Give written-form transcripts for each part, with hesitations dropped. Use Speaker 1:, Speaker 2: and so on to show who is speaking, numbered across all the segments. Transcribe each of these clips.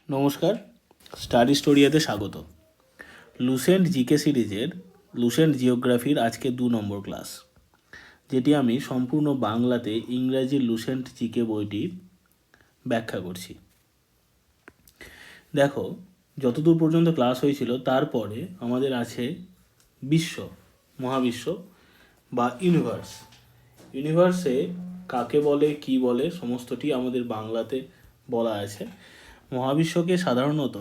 Speaker 1: নমস্কার, স্টাডি স্টোরিয়াতে স্বাগত। Lucent GK সিরিজের লুসেন্ট জিওগ্রাফির আজকে 2 নম্বর ক্লাস, যেটি আমি সম্পূর্ণ বাংলাতে ইংরাজির লুসেন্ট জিকে বইটি ব্যাখ্যা করছি। দেখো, যতদূর পর্যন্ত ক্লাস হয়েছিল তারপরে আমাদের আছে বিশ্ব, মহাবিশ্ব বা ইউনিভার্স। ইউনিভার্সে কাকে বলে, কি বলে, সমস্তটি আমাদের বাংলাতে বলা আছে। মহাবিশ্বকে সাধারণত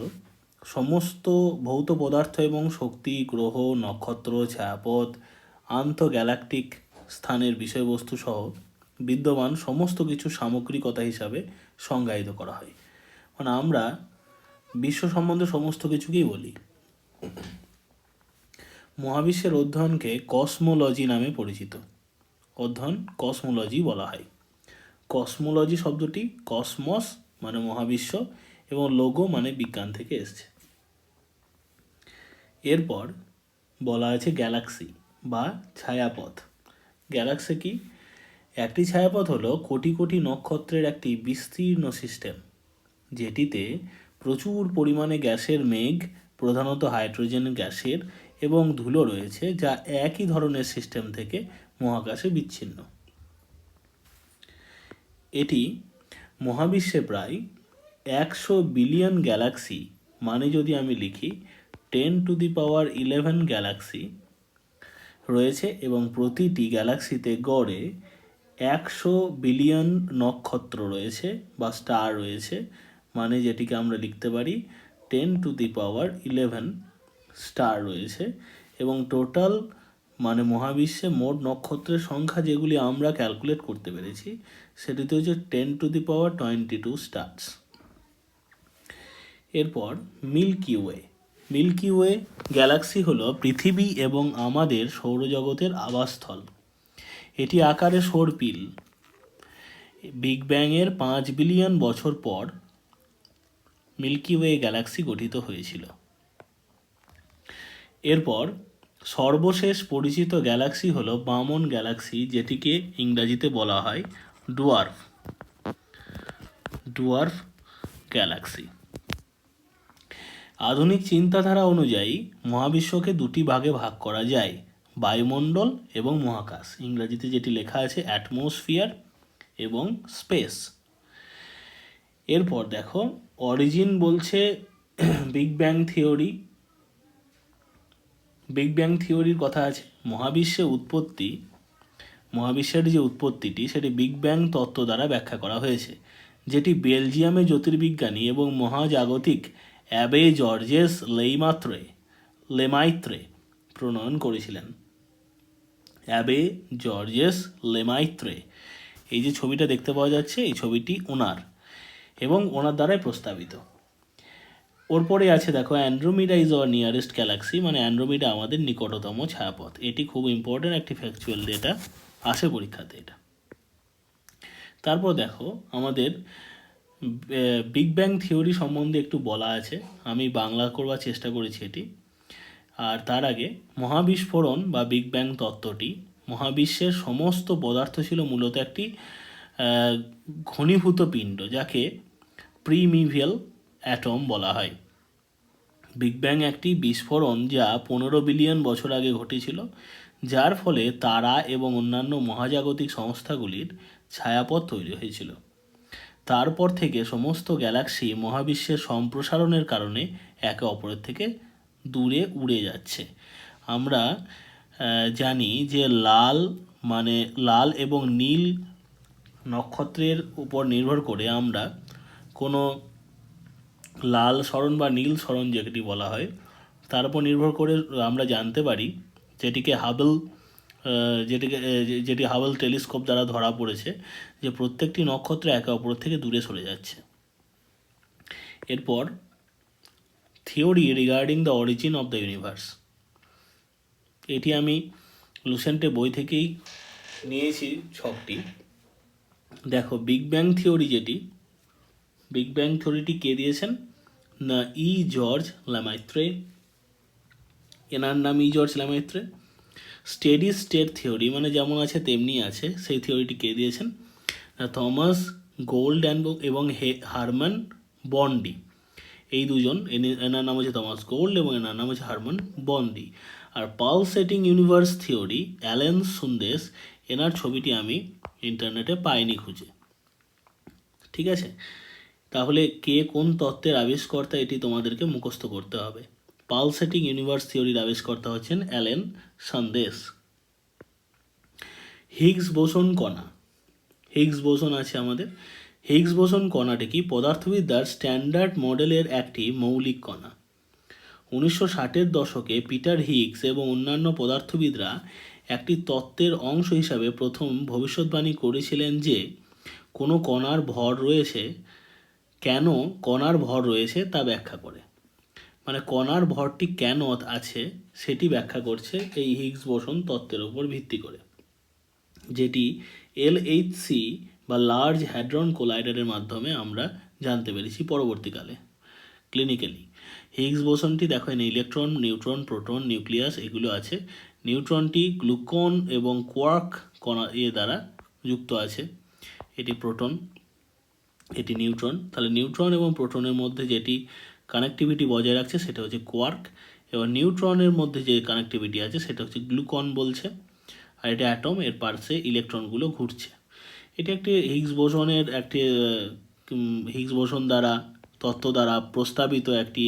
Speaker 1: সমস্ত ভৌত পদার্থ এবং শক্তি, গ্রহ, নক্ষত্র, ছায়াপথ, আন্তঃগ্যালাকটিক স্থানের বিষয়বস্তু সহ বিদ্যমান সমস্ত কিছু সামগ্রিকতা হিসাবে সংজ্ঞায়িত করা হয়। মানে আমরা বিশ্ব সম্বন্ধে সমস্ত কিছুকেই বলি। মহাবিশ্বের অধ্যয়নকে কসমোলজি নামে পরিচিত। অধ্যয়ন কসমোলজি বলা হয়। কসমোলজি শব্দটি কসমস মানে মহাবিশ্ব এবং লোগো মানে বিজ্ঞান থেকে এসেছে। এরপর বলা আছে গ্যালাক্সি বা ছায়াপথ। গ্যালাক্সি কি? একটি ছায়াপথ হলো কোটি কোটি নক্ষত্রের একটি বিস্তীর্ণ সিস্টেম, যেটিতে প্রচুর পরিমাণে গ্যাসের মেঘ, প্রধানত হাইড্রোজেন গ্যাসের এবং ধুলো রয়েছে, যা একই ধরনের সিস্টেম থেকে মহাকাশে বিচ্ছিন্ন। এটি মহাবিশ্বে প্রায় 100 বিলিয়ন গ্যালাক্সি, মানে যদি আমি লিখি 10⁻11 গ্যালাক্সি রয়েছে এবং প্রতিটি গ্যালাক্সিতে গড়ে 100 বিলিয়ন নক্ষত্র রয়েছে বা স্টার রয়েছে, মানে যেটিকে আমরা লিখতে পারি 10⁻11 স্টার রয়েছে। এবং টোটাল মানে মহাবিশ্বে মোট নক্ষত্রের সংখ্যা যেগুলি আমরা ক্যালকুলেট করতে পেরেছি সেটিতে হচ্ছে 10⁻22 স্টার্স। এরপর Milky Way. Milky Way galaxy হলো পৃথিবী এবং আমাদের সৌরজগতের আবাসস্থল। এটি আকারে সর্পিল। বিগ ব্যাংয়ের 5 বিলিয়ন বছর পর মিল্কি ওয়ে গ্যালাক্সি গঠিত হয়েছিল। এরপর সর্বশেষ পরিচিত গ্যালাক্সি হলো বামন গ্যালাক্সি, যেটিকে ইংরাজিতে বলা হয় ডুয়ার্ফ গ্যালাক্সি। আধুনিক চিন্তাধারা অনুযায়ী মহাবিশ্বকে দুটি ভাগে ভাগ করা যায়, বায়ুমণ্ডল এবং মহাকাশ। ইংরাজিতে যেটি লেখা আছে অ্যাটমসফিয়ার এবং স্পেস। এরপর দেখো, অরিজিন বলছে big bang theory. Big bang থিওরির কথা আছে। মহাবিশ্বের যে উৎপত্তিটি সেটি বিগ ব্যাং তত্ত্ব দ্বারা ব্যাখ্যা করা হয়েছে, যেটি বেলজিয়ামের জ্যোতির্বিজ্ঞানী এবং মহাজাগতিক অ্যাবে জর্জেস লেমাইত্রে প্রণয়ন করেছিলেন। অ্যাবে জর্জেস লেমাইত্রে, এই যে ছবিটা দেখতে পাওয়া যাচ্ছে, এই ছবিটি ওনার এবং ওনার দ্বারাই প্রস্তাবিত। ওর পরে আছে দেখো, Andromeda is our nearest Galaxy, মানে অ্যান্ড্রোমিডা আমাদের নিকটতম ছায়াপথ। এটি খুব ইম্পর্টেন্ট একটি ফ্যাকচুয়াল ডেটা, আসে পরীক্ষাতে এটা। তারপর দেখো, আমাদের বিগ ব্যাং থিওরি সম্বন্ধে একটু বলা আছে, আমি বাংলা করবার চেষ্টা করেছি এটি। আর তার আগে মহাবিস্ফোরণ বা বিগ ব্যাং তত্ত্বটি, মহাবিশ্বের সমস্ত পদার্থ ছিল মূলত একটি ঘনীভূত পিণ্ড, যাকে প্রিমিভিয়াল অ্যাটম বলা হয়। বিগ ব্যাং একটি বিস্ফোরণ যা 15 বিলিয়ন বছর আগে ঘটেছিল, যার ফলে তারা এবং অন্যান্য মহাজাগতিক সংস্থাগুলির ছায়াপথ তৈরি হয়েছিল। তারপর থেকে সমস্ত গ্যালাক্সি মহাবিশ্বের সম্প্রসারণের কারণে একে অপরের থেকে দূরে উড়ে যাচ্ছে। আমরা জানি যে লাল এবং নীল নক্ষত্রের উপর নির্ভর করে আমরা কোনো লাল সরণ বা নীল সরণ যেটি বলা হয় তার উপর নির্ভর করে আমরা জানতে পারি, যেটি হাবল টেলিস্কোপ দ্বারা ধরা পড়েছে, যে প্রত্যেকটি নক্ষত্র একে অপরের থেকে দূরে সরে যাচ্ছে। এরপর theory regarding the origin of the universe, এটি আমি লুসেন্টের বই থেকেই নিয়েছি ছকটি। দেখো, বিগ ব্যাং থিওরিটি কে দিয়েছেন না, জর্জ ল্যামাইত্রে। এনার নাম জর্জ ল্যামাইত্রে। স্টেডি স্টেট থিওরি, মানে যেমন আছে তেমনি আছে, সেই থিওরিটি কে দিয়েছেন না, থমাস গোল্ড এবং হারমান বন্ডি। এই দুজন, এনার নাম হচ্ছে থমাস গোল্ড এবং এনার নাম হচ্ছে হারমান বন্দি। আর পালসেটিং ইউনিভার্স থিওরি, অ্যালেন সুন্দেস, এনার ছবিটি আমি ইন্টারনেটে পাইনি খুঁজে। ঠিক আছে, তাহলে কে কোন তত্ত্বের আবিষ্কর্তা এটি তোমাদেরকে মুখস্থ করতে হবে। পালসেটিং ইউনিভার্স থিওরির আবিষ্কর্তা হচ্ছেন অ্যালেন সন্দেশ। হিগস বোসন কণা, হিগস বোসন আছে আমাদের। হিগস বোসন কণাটি কি? পদার্থবিদ্যার স্ট্যান্ডার্ড মডেলের একটি মৌলিক কণা। 1960-এর দশকে পিটার হিগস এবং অন্যান্য পদার্থবিদরা একটি তত্ত্বের অংশ হিসাবে প্রথম ভবিষ্যৎবাণী করেছিলেন যে কোনো কণার ভর রয়েছে, কেন কণার ভর রয়েছে তা ব্যাখ্যা করে। মানে কণার ভরটি কেন আছে সেটি ব্যাখ্যা করছে এই হিগস বোসন তত্ত্বের উপর ভিত্তি করে, যেটি এলএইচসি বা লার্জ হ্যাড্রন কোলাইডারের মাধ্যমে আমরা জানতে পেরেছি পরবর্তীকালে ক্লিনিক্যালি। হিগস বোসনটি দেখো এখানে ইলেকট্রন, নিউট্রন, প্রোটন, নিউক্লিয়াস এগুলো আছে। নিউট্রনটি গ্লুকন এবং কোয়ার্ক কণা দ্বারা যুক্ত আছে। এটি প্রোটন, এটি নিউট্রন। তাহলে নিউট্রন এবং প্রোটনের মধ্যে যেটি কানেক্টিভিটি বজায় রাখছে সেটা হচ্ছে কোয়ার্ক, এবং নিউট্রনের মধ্যে যে কানেক্টিভিটি আছে সেটা হচ্ছে গ্লুকন বলছে। আর এটা অ্যাটম, এর পার্শ্বে ইলেকট্রনগুলো ঘুরছে। এটি একটি হিগস বোসনের একটি হিগস বোসন দ্বারা তত্ত্ব দ্বারা প্রস্তাবিত একটি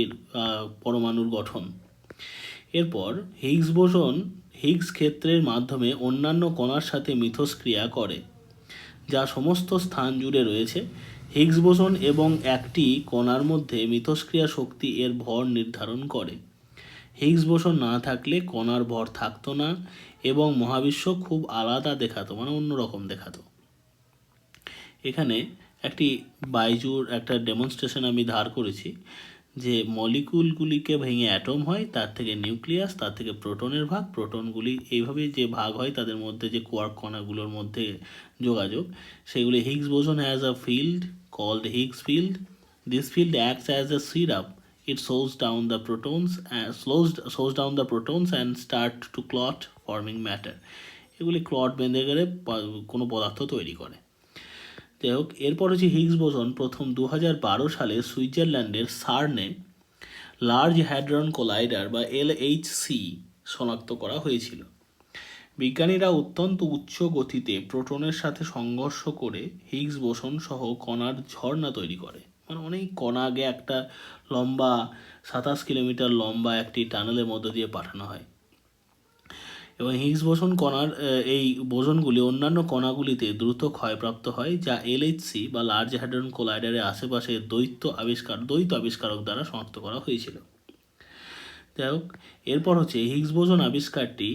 Speaker 1: পরমাণুর গঠন। এরপর হিগস বোসন হিগস ক্ষেত্রের মাধ্যমে অন্যান্য কণার সাথে মিথস্ক্রিয়া করে, যা সমস্ত স্থান জুড়ে রয়েছে। হিগস বোসন এবং একটি কণার মধ্যে মিথস্ক্রিয়া শক্তি এর ভর নির্ধারণ করে। হিগস বোসন না থাকলে কণার ভর থাকতো না এবং মহাবিশ্ব খুব আলাদা দেখাতো, মানে অন্যরকম দেখাতো। এখানে একটি বাইজুর একটা ডেমনস্ট্রেশন আমি ধার করেছি, যে মলিকুলগুলিকে ভেঙে অ্যাটম হয়, তার থেকে নিউক্লিয়াস, তার থেকে প্রোটনের ভাগ, প্রোটনগুলি এইভাবে যে ভাগ হয় তাদের মধ্যে যে কোয়ার্ক কণাগুলোর মধ্যে যোগাযোগ, সেগুলি Higgs boson has a field called Higgs field. This field acts as a syrup. It slows down the protons and start to clot, forming matter. এগুলি ক্লট বেঁধে গেলে কোনো পদার্থ তৈরি করে। যাই হোক, এরপর হচ্ছে হিগস বোসন প্রথম 2012 সালে সুইজারল্যান্ডের সার্নে লার্জ হ্যাড্রন কোলাইডার বা এলএইচসি শনাক্ত করা হয়েছিল। বিজ্ঞানীরা অত্যন্ত উচ্চ গতিতে প্রোটনের সাথে সংঘর্ষ করে হিগস বোসন সহ কণার ঝর্ণা তৈরি করে। মানে অনেক কণা আগে একটা লম্বা 27 কিলোমিটার লম্বা একটি টানেলের মধ্য দিয়ে পাঠানো হয়, এবং হিগস বোসন কণার এই বোসনগুলি অন্যান্য কণাগুলিতে দ্রুত ক্ষয়প্রাপ্ত হয়, যা এলএইচসি বা লার্জ হ্যাড্রন কোলাইডারের আশেপাশে দ্বৈত আবিষ্কারক দ্বারা শনাক্ত করা হয়েছিল। যাই হোক, এরপর হচ্ছে হিগস বোসন আবিষ্কারটি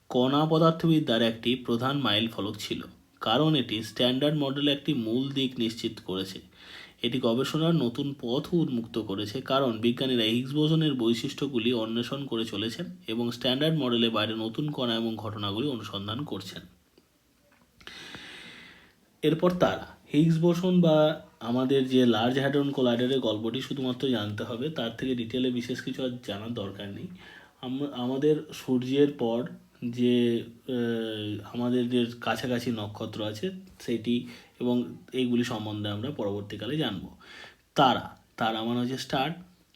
Speaker 1: কণা পদার্থবিদ্যার একটি প্রধান মাইল ফলক ছিল, কারণ এটি স্ট্যান্ডার্ড মডেলে একটি মূল দিক নিশ্চিত করেছে। এটি গবেষণার নতুন পথ উন্মুক্ত করেছে, কারণ বিজ্ঞানীরা হিগস বোসনের বৈশিষ্ট্যগুলি অন্বেষণ করে চলেছেন এবং স্ট্যান্ডার্ড মডেলের বাইরে নতুন কণা এবং ঘটনাগুলি অনুসন্ধান করছেন। এরপর তারা হিগস বোসন বা আমাদের যে লার্জ হ্যাড্রন কোলাইডারের গল্পটি শুধুমাত্র জানতে হবে, তার থেকে ডিটেলে বিশেষ কিছু আর জানার দরকার নেই। আমাদের সূর্যের পর যে আমাদের যে কাছাকাছি নক্ষত্র আছে সেটি এবং এইগুলি সম্বন্ধে আমরা পরবর্তীকালে জানব। তারা মানে হচ্ছে স্টার।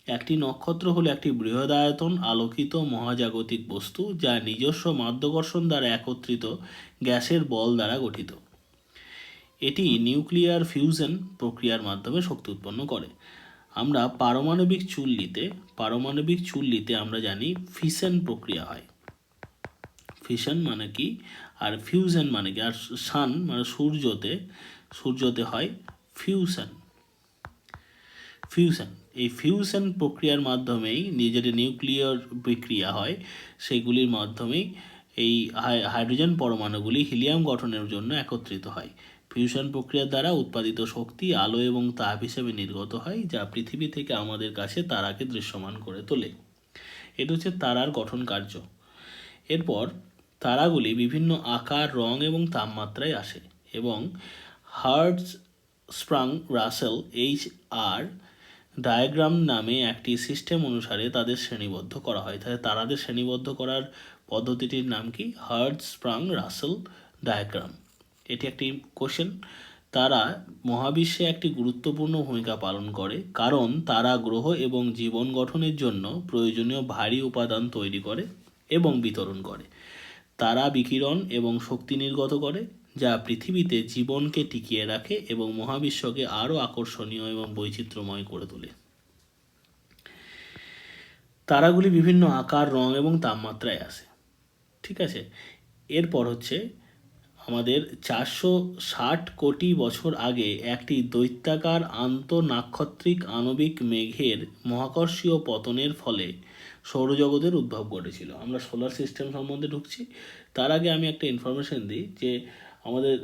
Speaker 1: একটি নক্ষত্র হলো একটি বৃহদায়তন আলোকিত মহাজাগতিক বস্তু, যা নিজস্ব মাধ্যাকর্ষণ দ্বারা একত্রিত গ্যাসের বল দ্বারা গঠিত। এটি নিউক্লিয়ার ফিউশন প্রক্রিয়ার মাধ্যমে শক্তি উৎপন্ন করে। আমরা পারমাণবিক চুল্লিতে আমরা জানি ফিশন প্রক্রিয়া হয়। ফিশন মানে কি, আর ফিউশন মানে কি, আর সান মানে সূর্যতে হয় ফিউশন। এই ফিউশন প্রক্রিয়ার মাধ্যমেই যেটা নিউক্লিয়ার বিক্রিয়া হয়, সেগুলির মাধ্যমেই এই হাইড্রোজেন পরমাণুগুলি হিলিয়াম গঠনের জন্য একত্রিত হয়। ফিউশন প্রক্রিয়ার দ্বারা উৎপাদিত শক্তি আলো এবং তাপ হিসেবে নির্গত হয়, যা পৃথিবী থেকে আমাদের কাছে তারাকে দৃশ্যমান করে তোলে। এটা হচ্ছে তারার গঠন কার্য। এরপর তারাগুলি বিভিন্ন আকার, রং এবং তাপমাত্রায় আসে, এবং হার্টজ-স্প্রাং-রাসেল HR ডায়াগ্রাম নামে একটি সিস্টেম অনুসারে তাদের শ্রেণীবদ্ধ করা হয়। তাহলে তারাদের শ্রেণীবদ্ধ করার পদ্ধতিটির নাম কি? হার্টজ-স্প্রাং-রাসেল ডায়াগ্রাম। এটি একটি কোশ্চেন, তারা মহাবিশ্বে একটি গুরুত্বপূর্ণ ভূমিকা পালন করে, কারণ তারা গ্রহ এবং জীবন গঠনের জন্য প্রয়োজনীয় ভারী উপাদান তৈরি করে এবং বিতরণ করে। তারা বিকিরণ এবং শক্তি নির্গত করে, যা পৃথিবীতে জীবনকে টিকিয়ে রাখে এবং মহাবিশ্বকে আরও আকর্ষণীয় এবং বৈচিত্র্যময় করে তোলে। তারাগুলি বিভিন্ন আকার, রং এবং তাপমাত্রায় আসে। ঠিক আছে, এরপর হচ্ছে আমাদের 460 কোটি বছর আগে একটি দৈত্যাকার আন্তঃনাক্ষত্রিক আণবিক মেঘের মহাকর্ষীয় পতনের ফলে সৌরজগতের উদ্ভব ঘটেছিল। আমরা সোলার সিস্টেম সম্বন্ধে ঢুকছি, তার আগে আমি একটা ইনফরমেশন দিই যে আমাদের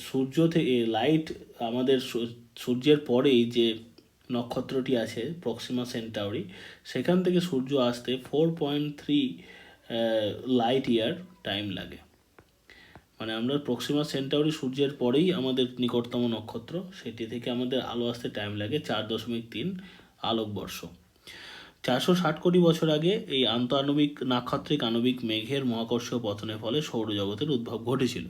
Speaker 1: সূর্য থেকে লাইট, আমাদের সূর্যের পরেই যে নক্ষত্রটি আছে প্রক্সিমা সেন্টাউরি, সেখান থেকে সূর্য আসতে 4.3 লাইট ইয়ার টাইম লাগে। মানে আমরা প্রক্সিমা সেন্টাউরি সূর্যের পরেই আমাদের নিকটতম নক্ষত্র, সেটি থেকে আমাদের আলো আসতে টাইম লাগে 4.3 আলোকবর্ষ। 460 কোটি বছর আগে এই আন্তঃআণবিক নাক্ষত্রিক আণবিক মেঘের মহাকর্ষীয় পতনের ফলে সৌরজগতের উদ্ভব ঘটেছিল।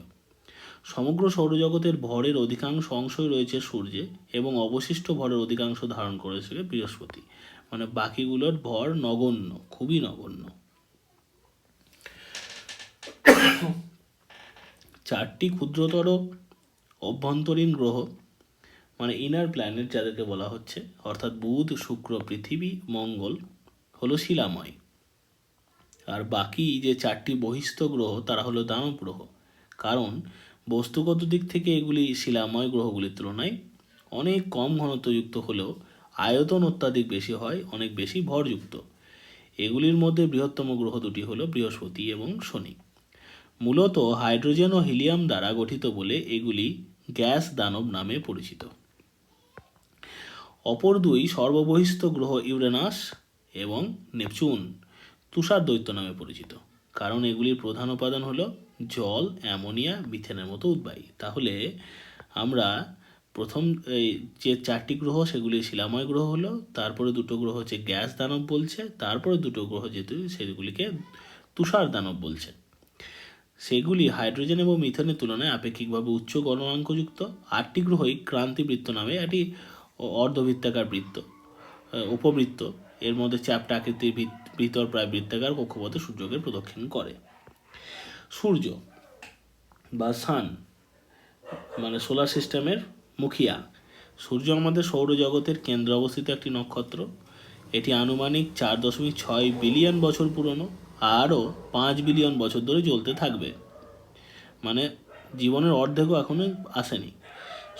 Speaker 1: সমগ্র সৌরজগতের ভরের অধিকাংশ অংশই রয়েছে সূর্যে এবং অবশিষ্ট ভরের অধিকাংশ ধারণ করেছিল বৃহস্পতি। মানে বাকিগুলোর ভর নগণ্য, খুবই নগণ্য। 4টি ক্ষুদ্রতর অভ্যন্তরীণ গ্রহ মানে ইনার প্ল্যানেট যাদেরকে বলা হচ্ছে, অর্থাৎ বুধ, শুক্র, পৃথিবী, মঙ্গল হলো শিলাময়। আর বাকি যে 4টি বহিস্থ গ্রহ তারা হলো দানব গ্রহ, কারণ বস্তুগত দিক থেকে এগুলি শিলাময় গ্রহগুলির তুলনায় অনেক কম ঘনত্বযুক্ত হলেও আয়তন অত্যাধিক বেশি হয়, অনেক বেশি ভরযুক্ত। এগুলির মধ্যে বৃহত্তম গ্রহ দুটি হলো বৃহস্পতি এবং শনি। মূলত হাইড্রোজেন ও হিলিয়াম দ্বারা গঠিত বলে এগুলি গ্যাস দানব নামে পরিচিত। অপর দুই সর্ববহিস্থ গ্রহ ইউরেনাস এবং নেপচুন তুষার দৈত্য নামে পরিচিত, কারণ এগুলির প্রধান উপাদান হলো জল, অ্যামোনিয়া, মিথেনের মতো উদ্বায়ী। তাহলে আমরা প্রথম এই যে 4টি গ্রহ সেগুলি শিলাময় গ্রহ হলো, তারপরে দুটো গ্রহ হচ্ছে গ্যাস দানব বলছে, তারপরে দুটো গ্রহ যেহেতু সেগুলিকে তুষার দানব বলছে। সেগুলি হাইড্রোজেন এবং মিথেনের তুলনায় আপেক্ষিকভাবে উচ্চ গলনাঙ্কযুক্ত। 8টি গ্রহই ক্রান্তিবৃত্ত নামে একটি অর্ধবৃত্তাকার বৃত্ত, উপবৃত্ত, এর মধ্যে চ্যাপ্টা আকৃতির ভিতর প্রায় বৃত্তাকার কক্ষপথে সূর্যকে প্রদক্ষিণ করে। সূর্য বা সান মানে সোলার সিস্টেমের মুখিয়া। সূর্য আমাদের সৌরজগতের কেন্দ্রে অবস্থিত একটি নক্ষত্র। এটি আনুমানিক 4.6 বিলিয়ন বছর পুরনো, আরও 5 বিলিয়ন বছর ধরে জ্বলতে থাকবে। মানে জীবনের অর্ধেকও এখনো আসেনি।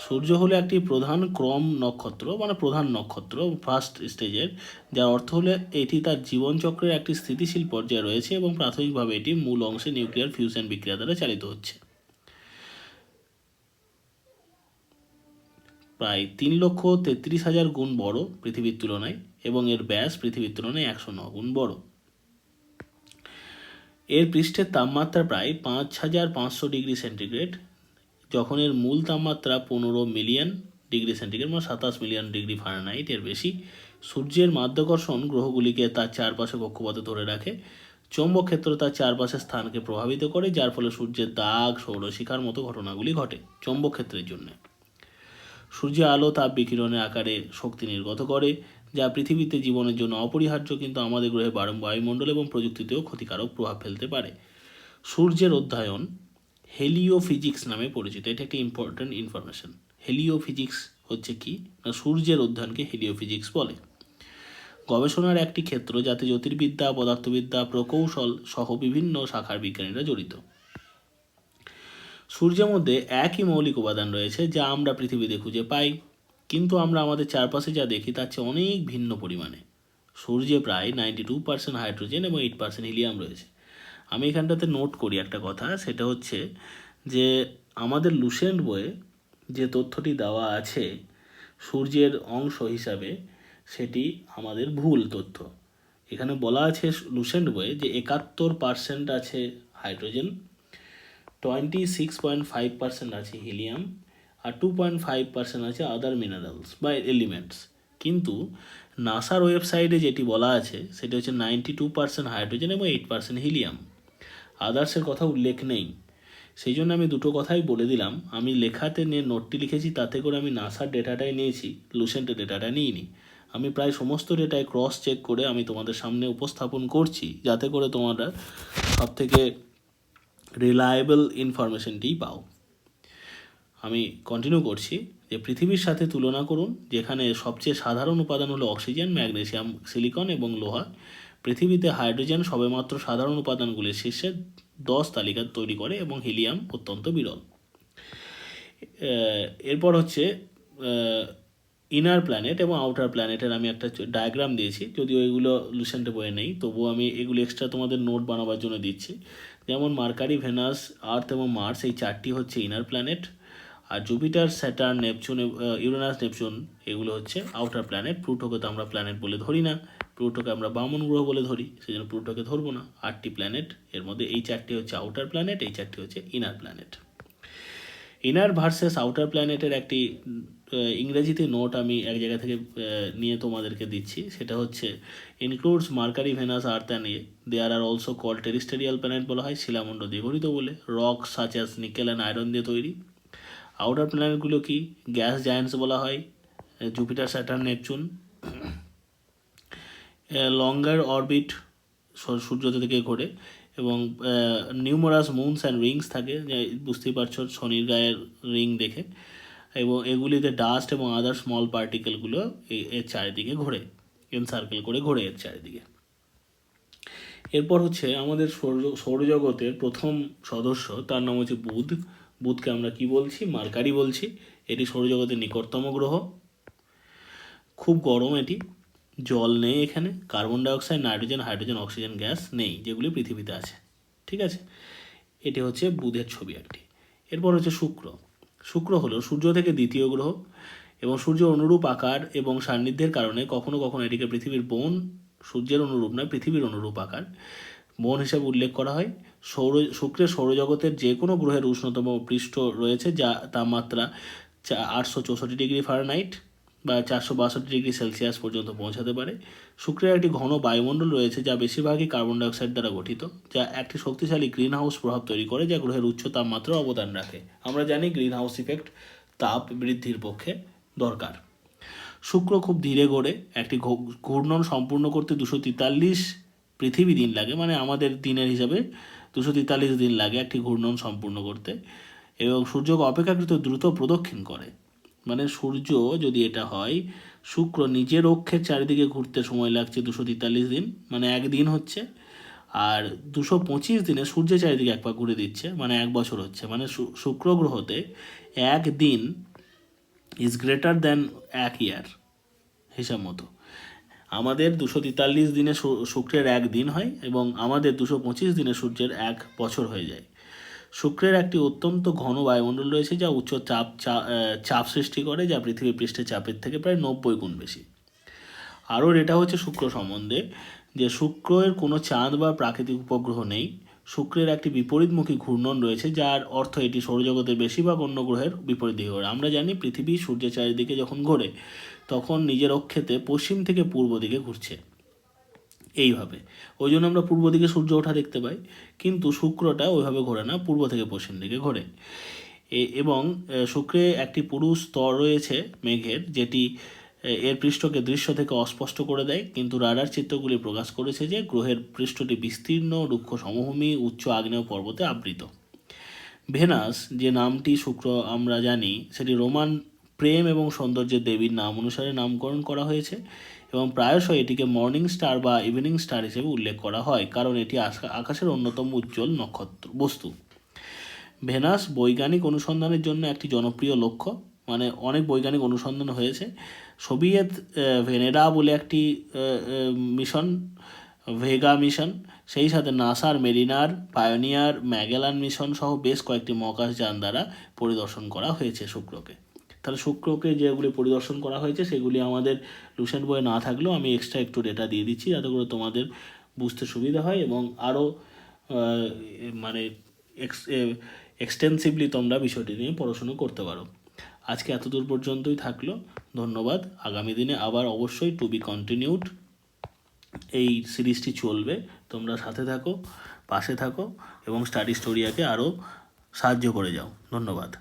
Speaker 1: সূর্য হলো একটি প্রধান ক্রম নক্ষত্র, মানে প্রধান নক্ষত্র ফার্স্ট স্টেজের, যার অর্থ হলো এটি তার জীবনচক্রের একটি স্থিতিশীল পর্যায়ে রয়েছে এবং প্রাথমিকভাবে এটি মূল অংশে নিউক্লিয়ার ফিউশন বিক্রিয়া দ্বারা চালিত হচ্ছে। প্রায় 3,33,000 গুণ বড় পৃথিবীর তুলনায় এবং এর ব্যাস পৃথিবীর তুলনায় 109 গুণ বড়। এর পৃষ্ঠের তাপমাত্রা প্রায় 5,500 ডিগ্রি সেন্টিগ্রেড, যখন এর মূল তাপমাত্রা 15 মিলিয়ন ডিগ্রি সেন্টিগ্রেড মানে 27 মিলিয়ন ডিগ্রি ফারেনহাইট এর বেশি। সূর্যের মাধ্যাকর্ষণ গ্রহগুলিকে তার চারপাশে কক্ষপথে ধরে রাখে। চৌম্বক ক্ষেত্র তার চারপাশের স্থানকে প্রভাবিত করে, যার ফলে সূর্যের দাগ, সৌরশিখার মতো ঘটনাগুলি ঘটে চৌম্বক ক্ষেত্রের জন্য। সূর্যের আলো তাপ বিকিরণের আকারে শক্তি নির্গত করে, যা পৃথিবীতে জীবনের জন্য অপরিহার্য, কিন্তু আমাদের গ্রহে বায়ুমণ্ডল এবং প্রযুক্তিতেও ক্ষতিকারক প্রভাব ফেলতে পারে। সূর্যের অধ্যয়ন হেলিওফিজিক্স নামে পরিচিত। এটা একটা ইম্পর্টেন্ট ইনফরমেশন। হেলিওফিজিক্স হচ্ছে কি না, সূর্যের অধ্যয়নকে হেলিওফিজিক্স বলে। গবেষণার একটি ক্ষেত্র যাতে জ্যোতির্বিদ্যা, পদার্থবিদ্যা, প্রকৌশল সহ বিভিন্ন শাখার বিজ্ঞানীরা জড়িত। সূর্যের মধ্যে একই মৌলিক উপাদান রয়েছে যা আমরা পৃথিবীতে খুঁজে পাই, কিন্তু আমরা আমাদের চারপাশে যা দেখি তার চেয়ে অনেক ভিন্ন পরিমাণে। সূর্যে প্রায় 92% হাইড্রোজেন এবং 8% হিলিয়াম রয়েছে। আমি এখানটাতে নোট করি একটা কথা, সেটা হচ্ছে যে আমাদের লুসেন্ট বইয়ে যে তথ্যটি দেওয়া আছে সূর্যের অংশ হিসাবে, সেটি আমাদের ভুল তথ্য। এখানে বলা আছে লুসেন্ট বইয়ে যে 71% আছে হাইড্রোজেন, 26.5% আছে হিলিয়াম, আর 2.5% আছে আদার মিনারেলস বা এলিমেন্টস। কিন্তু নাসার ওয়েবসাইটে যেটি বলা আছে সেটি হচ্ছে 92% হাইড্রোজেন এবং 8% হিলিয়াম। আদার্সের কথা উল্লেখ নেই। সেই জন্য আমি দুটো কথাই বলে দিলাম। আমি লেখাতে নিয়ে নোটটি লিখেছি, তাতে করে আমি নাসার ডেটাটাই নিয়েছি, লুসেন্টের ডেটাটা নিইনি। আমি প্রায় সমস্ত ডেটায় ক্রস চেক করে আমি তোমাদের সামনে উপস্থাপন করছি, যাতে করে তোমরা সব থেকে রিলায়েবল ইনফরমেশনটিই পাও। আমি কন্টিনিউ করছি যে পৃথিবীর সাথে তুলনা করুন, যেখানে সবচেয়ে সাধারণ উপাদান হলো অক্সিজেন, ম্যাগনেসিয়াম, সিলিকন এবং লোহা। পৃথিবীতে হাইড্রোজেন সবেমাত্র সাধারণ উপাদানগুলির শীর্ষে 10 তালিকা তৈরি করে এবং হিলিয়াম অত্যন্ত বিরল। এরপর হচ্ছে ইনার প্ল্যানেট এবং আউটার প্ল্যানেটের আমি একটা ডায়াগ্রাম দিয়েছি, যদিও এগুলো লুসেন্টে বইয়ে নেই, তবুও আমি এগুলো এক্সট্রা তোমাদের নোট বানাবার জন্য দিচ্ছি। যেমন মার্কারি, ভেনাস, আর্থ এবং মার্স, এই চারটি হচ্ছে ইনার প্ল্যানেট। আর Jupiter, Saturn, Neptune, Uranus, Neptune এগুলো হচ্ছে আউটার প্ল্যানেট। প্লুটোকে তো আমরা প্ল্যানেট বলে ধরি না, প্লুটোকে আমরা বামন গ্রহ বলে ধরি, সেই জন্য প্লুটোকে ধরবো না। 8টি প্ল্যানেট, এর মধ্যে এই 4টি হচ্ছে আউটার প্ল্যানেট, এই 4টি হচ্ছে inner planet. Inner versus outer প্ল্যানেটের একটি ইংরেজিতে নোট আমি এক জায়গা থেকে নিয়ে তোমাদেরকে দিচ্ছি। সেটা হচ্ছে includes Mercury, Venus, Earth and there are also call terrestrial planet বলা হয়, শিলামণ্ড দিয়ে গঠিত বলে, rock such as nickel and iron দিয়ে তৈরি। আউটার প্ল্যানেটগুলো কি? গ্যাস জায়ান্টস বলা হয়, Jupiter, Saturn, Neptune. Longer orbit, সূর্য থেকে ঘোরে, এবং নিউমারাস মুনস অ্যান্ড রিংস থাকে, বুঝতেই পারছো শনির গায়ের রিং দেখে, এবং এগুলিতে ডাস্ট এবং আদার স্মল পার্টিকেলগুলো এর চারিদিকে ঘোরে, এনসার্কেল করে ঘোরে এর চারিদিকে। এরপর হচ্ছে আমাদের সৌরজগতের প্রথম সদস্য, তার নাম হচ্ছে বুধ। বুধকে আমরা কি বলছি? মার্কারি বলছি। এটি সৌরজগতের নিকটতম গ্রহ। খুব গরম এটি, জল নেই এখানে, carbon dioxide, nitrogen, hydrogen, oxygen gas নেই, যেগুলি পৃথিবীতে আছে। ঠিক আছে, এটি হচ্ছে বুধের ছবি একটি। এরপর হচ্ছে শুক্র। শুক্র হলো সূর্য থেকে দ্বিতীয় গ্রহ, এবং সূর্যের অনুরূপ আকার এবং সান্নিধ্যের কারণে কখনো কখনো এটিকে পৃথিবীর বোন, সূর্যের অনুরূপ নয়, পৃথিবীর অনুরূপ আকার, বোন হিসাবে উল্লেখ করা হয়। শুক্রের সৌরজগতের যে কোনো গ্রহের উষ্ণতম পৃষ্ঠ রয়েছে, যা তাপমাত্রা 864 ডিগ্রি ফারেনহাইট বা 462 ডিগ্রি সেলসিয়াস পর্যন্ত পৌঁছাতে পারে। শুক্রের একটি ঘন বায়ুমণ্ডল রয়েছে, যা বেশিরভাগই কার্বন ডাইঅক্সাইড দ্বারা গঠিত, যা একটি শক্তিশালী গ্রিন হাউস প্রভাব তৈরি করে, যা গ্রহের উচ্চ তাপমাত্রা অবদান রাখে। আমরা জানি গ্রিন হাউস ইফেক্ট তাপ বৃদ্ধির পক্ষে দরকার। শুক্র খুব ধীরে ঘোরে, একটি ঘূর্ণন সম্পূর্ণ করতে 243 পৃথিবী দিন লাগে, মানে আমাদের দিনের হিসাবে 243 দিন লাগে একটি ঘূর্ণন সম্পূর্ণ করতে, এবং সূর্যকে অপেক্ষাকৃত দ্রুত প্রদক্ষিণ করে। মানে সূর্য যদি এটা হয়, শুক্র নিজের অক্ষের চারিদিকে ঘুরতে সময় লাগছে 243 দিন, মানে একদিন হচ্ছে, আর 225 দিনে সূর্যের চারিদিকে এক পা ঘুরে দিচ্ছে, মানে 1 বছর হচ্ছে। মানে শুক্র গ্রহতে একদিন ইজ গ্রেটার দ্যান 1 ইয়ার হিসাব মতো। আমাদের 243 দিনে শুক্রের 1 দিন হয়, এবং আমাদের 225 দিনে সূর্যের 1 বছর হয়ে যায়। শুক্রের একটি অত্যন্ত ঘন বায়ুমণ্ডল রয়েছে, যা উচ্চ চাপ সৃষ্টি করে, যা পৃথিবীর পৃষ্ঠের চাপের থেকে প্রায় 90 গুণ বেশি। আরও এটা হচ্ছে শুক্র সম্বন্ধে, যে শুক্রের কোনো চাঁদ বা প্রাকৃতিক উপগ্রহ নেই। শুক্রের একটি বিপরীতমুখী ঘূর্ণন রয়েছে, যার অর্থ এটি সৌরজগতের বেশিরভাগ অন্য গ্রহের বিপরীত দিকে ঘোরে। আমরা জানি পৃথিবী সূর্যের চারিদিকে যখন ঘোরে, তখন নিজের অক্ষেতে পশ্চিম থেকে পূর্ব দিকে ঘুরছে এইভাবে, ওই জন্য আমরা পূর্ব দিকে সূর্য ওঠা দেখতে পাই। কিন্তু শুক্রটা ওইভাবে ঘোরে না, পূর্ব থেকে পশ্চিম দিকে ঘোরে। এবং শুক্রে একটি পুরু স্তর রয়েছে মেঘের, যেটি এর পৃষ্ঠকে দৃশ্য থেকে অস্পষ্ট করে দেয়, কিন্তু রাডার চিত্রগুলি প্রকাশ করেছে যে গ্রহের পৃষ্ঠটি বিস্তীর্ণ রুক্ষ সমভূমি, উচ্চ আগ্নেয় পর্বতে আবৃত। ভেনাস, যে নামটি শুক্র আমরা জানি, সেটি রোমান প্রেম এবং সৌন্দর্যের দেবীর নাম অনুসারে নামকরণ করা হয়েছে, এবং প্রায়শই এটিকে মর্নিং স্টার বা ইভিনিং স্টার হিসেবে উল্লেখ করা হয়, কারণ এটি আকাশের অন্যতম উজ্জ্বল নক্ষত্র বস্তু। ভেনাস বৈজ্ঞানিক অনুসন্ধানের জন্য একটি জনপ্রিয় লক্ষ্য, মানে অনেক বৈজ্ঞানিক অনুসন্ধান হয়েছে। সোভিয়েত ভেনেরা বলে একটি মিশন, ভেগা মিশন, সেই সাথে নাসার মেরিনার, পায়োনিয়ার, ম্যাগেলান মিশন সহ বেশ কয়েকটি মহাকাশযান দ্বারা পরিদর্শন করা হয়েছে শুক্রকে। তাহলে শুক্রকে যেগুলি পরিদর্শন করা হয়েছে সেগুলি আমাদের লুসেন্ট বইয়ে না থাকলেও আমি এক্সট্রা একটু ডেটা দিয়ে দিচ্ছি, যাতে করে তোমাদের বুঝতে সুবিধা হয় এবং আরও মানে এক্সটেন্সিভলি তোমরা বিষয়টি নিয়ে পড়াশুনো করতে পারো। আজকে এতদূর পর্যন্তই থাকলো, ধন্যবাদ। আগামী দিনে আবার অবশ্যই টু বি কন্টিনিউড এই সিরিজটি চলবে, তোমরা সাথে থাকো, পাশে থাকো, এবং স্টাডি স্টোরিয়াকে আরও সাহায্য করে যাও। ধন্যবাদ।